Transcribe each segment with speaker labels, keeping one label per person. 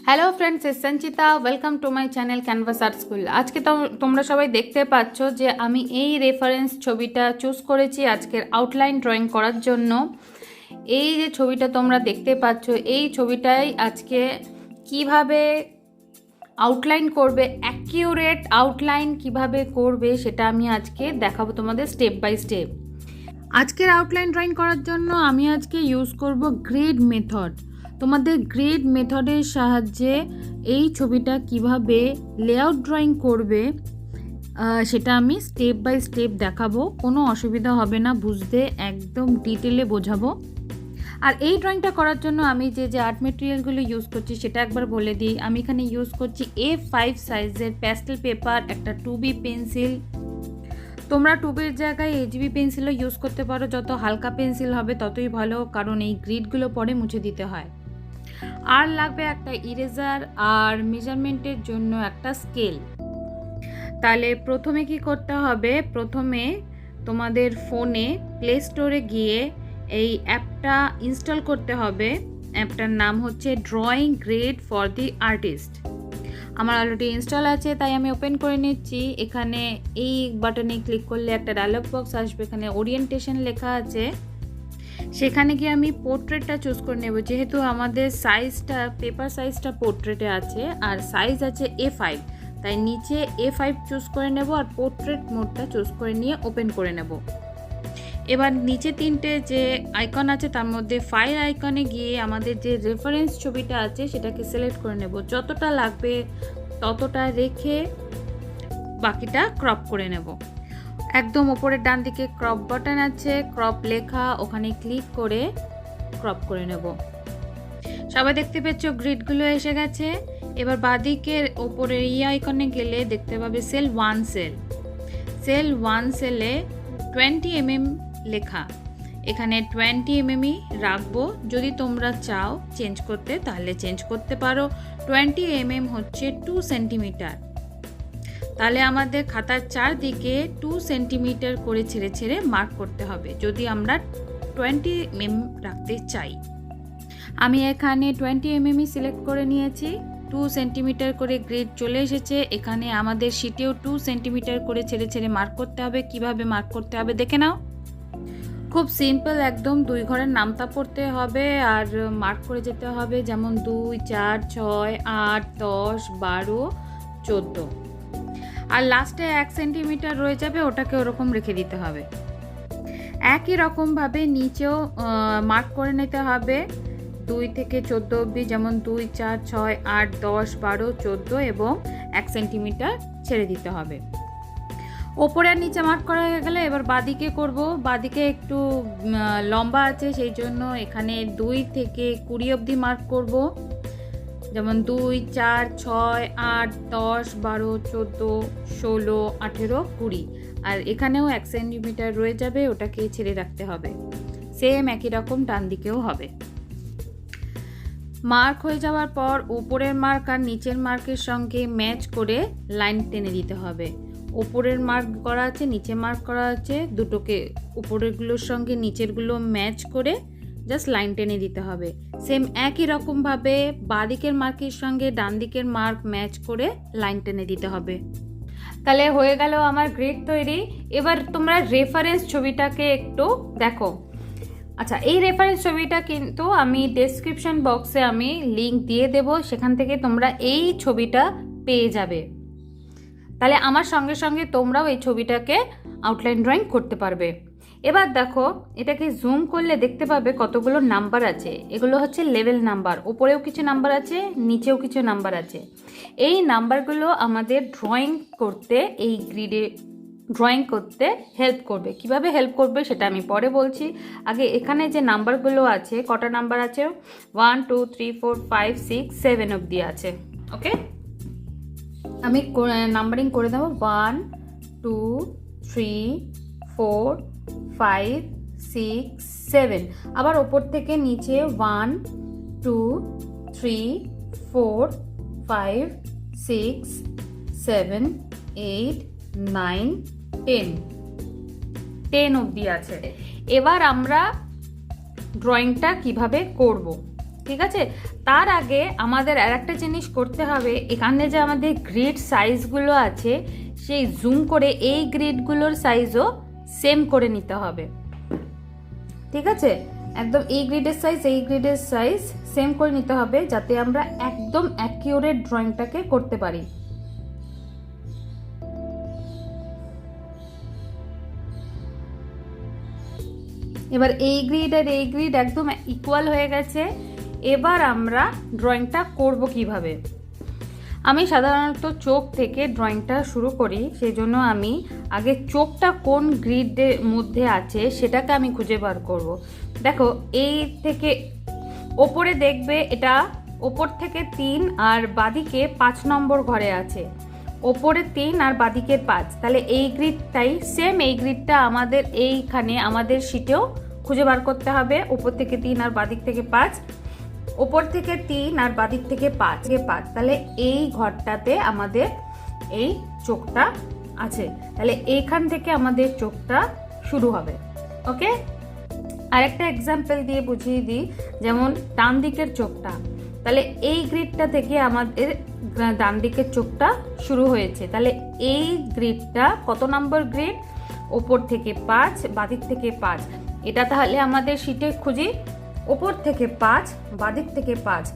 Speaker 1: Hello friends, is Sanchita. Welcome to my channel canvas art school. আজকে তো তোমরা সবাই দেখতে পাচ্ছ যে আমি এই রেফারেন্স ছবিটা চুজ করেছি আজকের আউটলাইন ড্রয়িং করার জন্য। এই যে ছবিটা তোমরা দেখতে পাচ্ছ, এই ছবিটাই আজকে কিভাবে আউটলাইন করবে, অ্যাকিউরেট আউটলাইন কিভাবে করবে সেটা আমি আজকে দেখাবো তোমাদের স্টেপ বাই স্টেপ। আজকের আউটলাইন ড্রয়িং করার জন্য আমি আজকে ইউজ করব গ্রিড মেথড। তোমাদের গ্রিড মেথডের সাহায্যে এই ছবিটা কিভাবে লেআউট ড্রয়িং করবে সেটা আমি স্টেপ বাই স্টেপ দেখাবো। কোনো অসুবিধা হবে না বুঝতে, একদম ডিটেলে বোঝাবো। আর এই ড্রয়িংটা করার জন্য আমি যে আর্ট মেটেরিয়ালগুলো ইউজ করছি সেটা একবার বলে দিই। আমি এখানে ইউজ করছি A5 সাইজের প্যাস্টেল পেপার, একটা 2B পেন্সিল। তোমরা 2Bর জায়গায় HB পেন্সিলও ইউজ করতে পারো। যত হালকা পেন্সিল হবে ততই ভালো, কারণ এই গ্রিডগুলো পরে মুছে দিতে হয়। আর লাগবে একটা ইরেজার আর মেজারমেন্টের জন্য একটা স্কেল। তাহলে প্রথমে কি করতে হবে, প্রথমে তোমাদের ফোনে প্লে স্টোরে গিয়ে এই অ্যাপটা ইনস্টল করতে হবে। অ্যাপটার নাম হচ্ছে drawing grid for the artist. আমার অলরেডি ইনস্টল আছে, তাই আমি ওপেন করে নিচ্ছি। এখানে এই বাটনে ক্লিক করলে একটা ডায়লগ বক্স আসবে, এখানে ওরিয়েন্টেশন লেখা আছে। সেখানে গিয়ে আমি পোর্ট্রেটটা চুজ করে নেব, যেহেতু আমাদের সাইজটা পেপার সাইজটা পোর্ট্রেটে আছে আর সাইজ আছে A5, তাই নিচে A5 চুজ করে নেব আর পোর্ট্রেট মোডটা চুজ করে নিয়ে ওপেন করে নেব। এবার নিচে তিনটে যে আইকন আছে তার মধ্যে ফাইল আইকনে গিয়ে আমাদের যে রেফারেন্স ছবিটা আছে সেটাকে সিলেক্ট করে নেব। যতটা লাগবে ততটা রেখে বাকিটা ক্রপ করে নেব। একদম ওপরের ডান দিকে ক্রপ বাটন আছে, ক্রপ লেখা, ওখানে ক্লিক করে ক্রপ করে নেব। সবাই দেখতে পাচ্ছ গ্রিডগুলো এসে গেছে। এবার বাঁদিকের ওপরে এই আইকনে গেলে দেখতে পাবে সেল 1 সেলে 20 mm লেখা। এখানে 20 mm রাখবো। যদি তোমরা চাও চেঞ্জ করতে তাহলে চেঞ্জ করতে পারো। 20 mm হচ্ছে 2 সেন্টিমিটার। তাহলে আমাদের খাতার চারদিকে 2 সেন্টিমিটার করে ছেড়ে ছেড়ে মার্ক করতে হবে যদি আমরা 20 mm রাখতে চাই। আমি এখানে 20 mm সিলেক্ট করে নিয়েছি। 2 সেন্টিমিটার করে গ্রিড চলে এসেছে। এখানে আমাদের শিটেও 2 সেন্টিমিটার করে ছেড়ে ছেড়ে মার্ক করতে হবে। কিভাবে মার্ক করতে হবে দেখে নাও। খুব সিম্পল, একদম 2 ঘরের নামতা পড়তে হবে আর মার্ক করে যেতে হবে, যেমন 2, 4, 6, 8, 10, 12, 14। আর লাস্টে 1 সেন্টিমিটার রয়ে যাবে, ওটাকে ওরকম রেখে দিতে হবে। একই রকমভাবে নিচেও মার্ক করে নিতে হবে 2 থেকে 14 অবধি, যেমন 2, 4, 6, 8, 10, 12, 14 এবং 1 সেন্টিমিটার ছেড়ে দিতে হবে। ওপরে আর নিচে মার্ক করা হয়ে গেলে এবার বাঁদিকে করব। বাঁদিকে একটু লম্বা আছে, সেই জন্য এখানে 2 থেকে 20 অবধি মার্ক করব, যেমন 2, 4, 6, 8, 10, 12, 14, 16, 18, 20। আর এখানেও 1 সেন্টিমিটার রয়ে যাবে, ওটাকে ছেড়ে রাখতে হবে। সেম একই রকম ডান দিকেও হবে। মার্ক হয়ে যাওয়ার পর উপরের মার্ক আর নিচের মার্কের সঙ্গে ম্যাচ করে লাইন টেনে দিতে হবে। উপরের মার্ক করা আছে, নিচে মার্ক করা আছে, দুটোকে উপরেরগুলোর সঙ্গে নিচেরগুলো ম্যাচ করে জাস্ট লাইন টেনে দিতে হবে। সেম একই রকমভাবে বাঁদিকের মার্কের সঙ্গে ডান দিকের মার্ক ম্যাচ করে লাইন টেনে দিতে হবে। তাহলে হয়ে গেল আমার গ্রিড তৈরি। এবার তোমরা রেফারেন্স ছবিটাকে একটু দেখো। আচ্ছা, এই রেফারেন্স ছবিটা কিন্তু আমি ডেসক্রিপশন বক্সে আমি লিঙ্ক দিয়ে দেব, সেখান থেকে তোমরা এই ছবিটা পেয়ে যাবে। তাহলে আমার সঙ্গে সঙ্গে তোমরাও এই ছবিটাকে আউটলাইন ড্রয়িং করতে পারবে। এবার দেখো, এটাকে জুম করলে দেখতে পাবে কতগুলো নাম্বার আছে। এগুলো হচ্ছে লেভেল নাম্বার। ওপরেও কিছু নাম্বার আছে, নিচেও কিছু নাম্বার আছে। এই নাম্বারগুলো আমাদের ড্রয়িং করতে, এই গ্রিডে ড্রয়িং করতে হেল্প করবে। কিভাবে হেল্প করবে সেটা আমি পরে বলছি। আগে এখানে যে নাম্বারগুলো আছে, কটা নাম্বার আছে, 1, 2, 3, 4, 5, 6, 7 অবধি আছে। ওকে, আমি নাম্বারিং করে দেবো 1, 2, 3, 4, 5, 6, 7। আবার ওপর থেকে নিচে 1, 2, 3, 4, 5, 6, 7, 8, 9, 10 অবধি আছে। এবার আমরা ড্রয়িংটা কিভাবে করব ঠিক আছে। তার আগে আমাদের আর একটা জিনিস করতে হবে, এখানে যে আমাদের গ্রিড সাইজগুলো আছে সেই জুম করে এই গ্রিডগুলোর সাইজও সেম করে নিতে হবে। ঠিক আছে, একদম এই গ্রিডের সাইজ সেম করে নিতে হবে, যাতে আমরা একদম অ্যাকিউরেট ড্রয়িংটাকে করতে পারি। এবার এই গ্রিড আর এই গ্রিড একদম ইকুয়াল হয়ে গেছে। এবার আমরা ড্রয়িংটা করব কিভাবে। আমি সাধারণত চোখ থেকে ড্রয়িংটা শুরু করি, সেই জন্য আমি আগে চোখটা কোন গ্রিডের মধ্যে আছে সেটাকে আমি খুঁজে বার করব। দেখো, এই থেকে ওপরে দেখবে এটা ওপর থেকে 3 আর বাদিকে 5 নম্বর ঘরে আছে। ওপরে 3 আর বাদিকে 5, তাহলে এই গ্রিডটাই সেম, এই গ্রিডটা আমাদের এইখানে আমাদের শিটেও খুঁজে বার করতে হবে। ওপর থেকে 3 আর বাদিক থেকে 5, ওপর থেকে 3 আর বাদিক থেকে 5, তাহলে এই ঘরটাতে আমাদের এই চোখটা আছে। তাহলে এইখান থেকে আমাদের চোখটা শুরু হবে। ওকে, আরেকটা এক্সাম্পল দিয়ে বুঝিয়ে দিই, যেমন ডান দিকের চোখটা, তাহলে এই গ্রিডটা থেকে আমাদের ডান দিকের চোখটা শুরু হয়েছে। তাহলে এই গ্রিডটা কত নম্বর গ্রিড? ওপর থেকে 5, বাদিক থেকে 5। এটা তাহলে আমাদের শিটে খুঁজি, ওপর থেকে 5, বাদিক থেকে 5,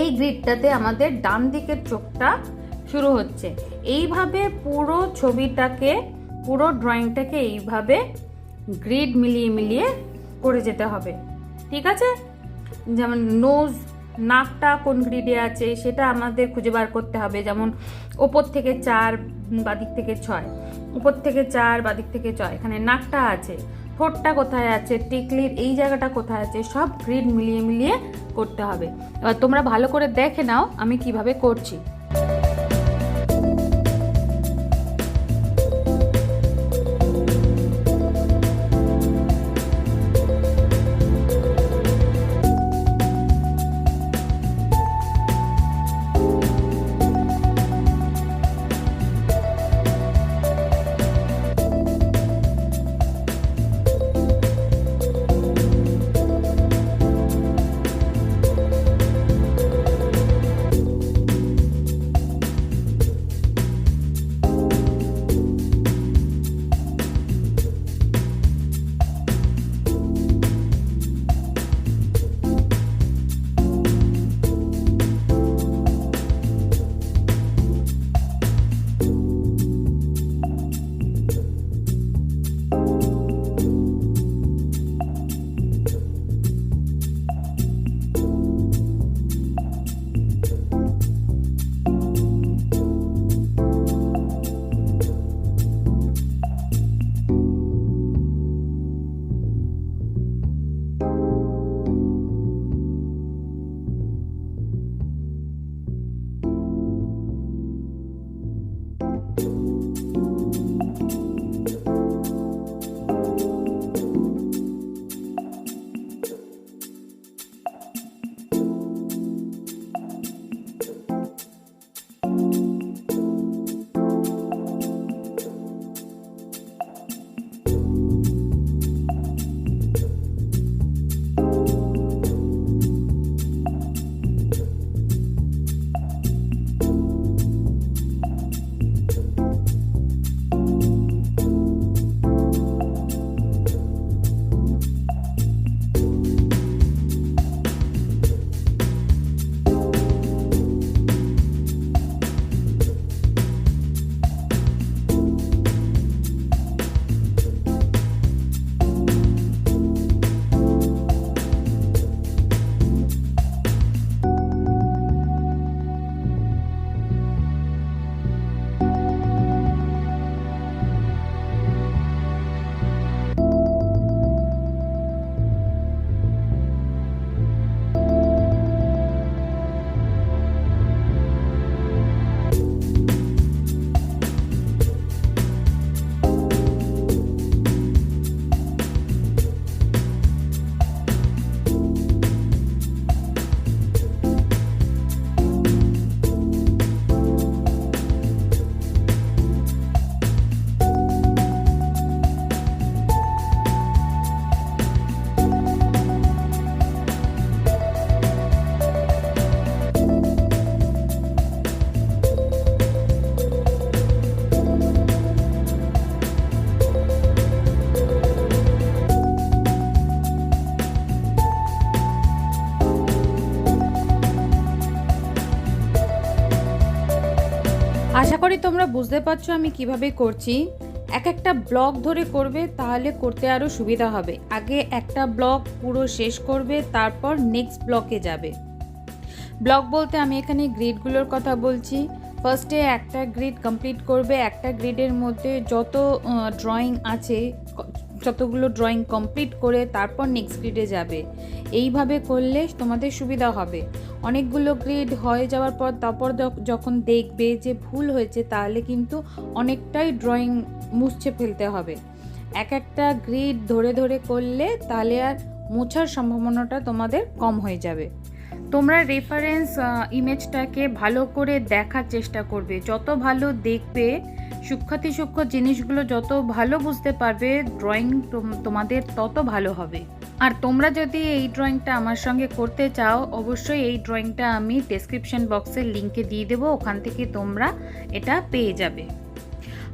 Speaker 1: এই গ্রিডটাতে আমাদের ডান দিকের চোখটা শুরু হচ্ছে। এইভাবে পুরো ছবিটাকে, পুরো ড্রয়িংটাকে এইভাবে গ্রিড মিলিয়ে মিলিয়ে করে যেতে হবে। ঠিক আছে, যেমন নোজ, নাকটা কোন গ্রিডে আছে সেটা আমাদের খুঁজে বার করতে হবে। যেমন ওপর থেকে 4, বাদিক থেকে 6, উপর থেকে 4, বাদিক থেকে 6, এখানে নাকটা আছে। ঠোঁটটা কোথায় আছে, টিকলির এই জায়গাটা কোথায় আছে, সব গ্রিড মিলিয়ে মিলিয়ে করতে হবে। এবার তোমরা ভালো করে দেখে নাও আমি কিভাবে করছি। আশা করি তোমরা বুঝতে পারছো আমি কিভাবে করছি। এক একটা ব্লক ধরে করবে, তাহলে করতে আরও সুবিধা হবে। আগে একটা ব্লক পুরো শেষ করবে, তারপর নেক্সট ব্লকে যাবে। ব্লক বলতে আমি এখানে গ্রিডগুলোর কথা বলছি। ফার্স্টে একটা গ্রিড কমপ্লিট করবে, একটা গ্রিডের মধ্যে যত ড্রয়িং আছে যতগুলো ড্রয়িং কমপ্লিট করে তারপর নেক্সট গ্রিডে যাবে। এইভাবে করলে তোমাদের সুবিধা হবে। অনেকগুলো গ্রিড হয়ে যাওয়ার পর তারপর যখন দেখবে যে ভুল হয়েছে, তাহলে কিন্তু অনেকটাই ড্রয়িং মুছে ফেলতে হবে। এক একটা গ্রিড ধরে ধরে করলে তাহলে আর মোছার সম্ভাবনাটা তোমাদের কম হয়ে যাবে। তোমরা রেফারেন্স ইমেজটাকে ভালো করে দেখার চেষ্টা করবে। যত ভালো দেখবে, সূক্ষ্ম জিনিসগুলো যত ভালো বুঝতে পারবে, ড্রয়িং তোমাদের তত ভালো হবে। আর তোমরা যদি এই ড্রয়িংটা আমার সঙ্গে করতে চাও, অবশ্যই এই ড্রয়িংটা আমি ডেসক্রিপশন বক্সের লিঙ্কে দিয়ে দেবো, ওখান থেকে তোমরা এটা পেয়ে যাবে।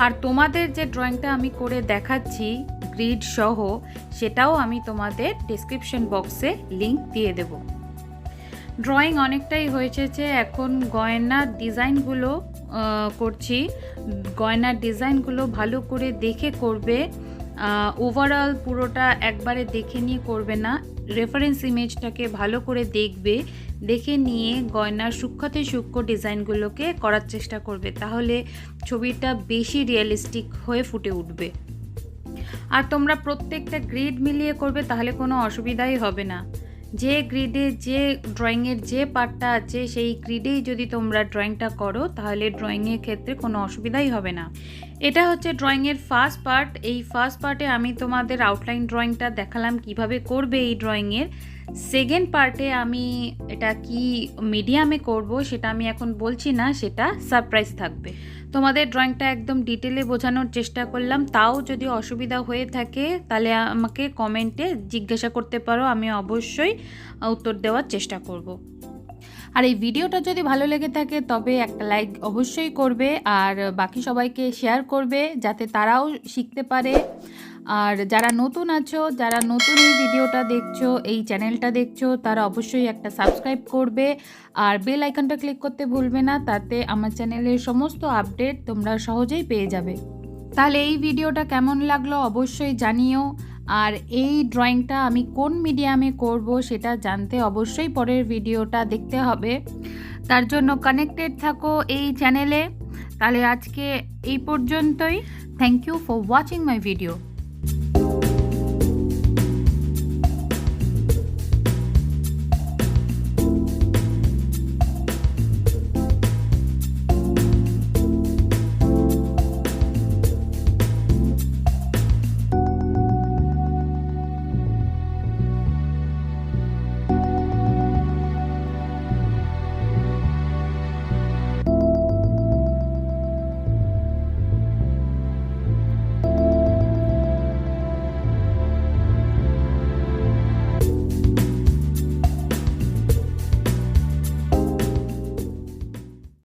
Speaker 1: আর তোমাদের যে ড্রয়িংটা আমি করে দেখাচ্ছি গ্রিড সহ, সেটাও আমি তোমাদের ডেসক্রিপশন বক্সে লিঙ্ক দিয়ে দেবো। ড্রয়িং অনেকটাই হয়েছে, এখন গয়নার ডিজাইনগুলো করছি। গয়নার ডিজাইনগুলো ভালো করে দেখে করবে। ওভারঅল পুরোটা একবারে দেখে নিয়ে করবে না, রেফারেন্স ইমেজটাকে ভালো করে দেখবে। দেখে নিয়ে গয়নার সূক্ষ্ম ডিজাইনগুলোকে করার চেষ্টা করবে, তাহলে ছবিটা বেশি রিয়েলিস্টিক হয়ে ফুটে উঠবে। আর তোমরা প্রত্যেকটা গ্রিড মিলিয়ে করবে, তাহলে কোনো অসুবিধাই হবে না। যে গ্রিডে যে ড্রয়িংয়ের যে পার্টটা আছে সেই গ্রিডেই যদি তোমরা ড্রয়িংটা করো, তাহলে ড্রয়িংয়ের ক্ষেত্রে কোনো অসুবিধাই হবে না। এটা হচ্ছে ড্রয়িংয়ের ফার্স্ট পার্ট। এই ফার্স্ট পার্টে আমি তোমাদের আউটলাইন ড্রয়িংটা দেখালাম কিভাবে করবে এই ড্রয়িংয়ের। সেকেন্ড পার্টে আমি এটা কি মিডিয়ামে করব সেটা আমি এখন বলছি না, সেটা সারপ্রাইজ থাকবে। তোমাদের ড্রয়িংটা একদম ডিটেলে বোঝানোর চেষ্টা করলাম। তাও যদি অসুবিধা হয়ে থাকে তাহলে আমাকে কমেন্টে জিজ্ঞাসা করতে পারো, আমি অবশ্যই উত্তর দেওয়ার চেষ্টা করব। আর এই ভিডিওটা যদি ভালো লেগে থাকে তবে একটা লাইক অবশ্যই করবে, আর বাকি সবাইকে শেয়ার করবে যাতে তারাও শিখতে পারে। আর যারা নতুন আছো, যারা নতুন এই ভিডিওটা দেখছো, এই চ্যানেলটা দেখছো, তারা অবশ্যই একটা সাবস্ক্রাইব করবে আর বেল আইকনটা ক্লিক করতে ভুলবে না, তাতে আমার চ্যানেলের সমস্ত আপডেট তোমরা সহজেই পেয়ে যাবে। তাহলে এই ভিডিওটা কেমন লাগলো অবশ্যই জানিও। আর এই ড্রয়িংটা আমি কোন মিডিয়ামে করব সেটা জানতে অবশ্যই পরের ভিডিওটা দেখতে হবে। তার জন্য কানেক্টেড থাকো এই চ্যানেলে। তাহলে আজকে এই পর্যন্তই। Thank you for watching my video.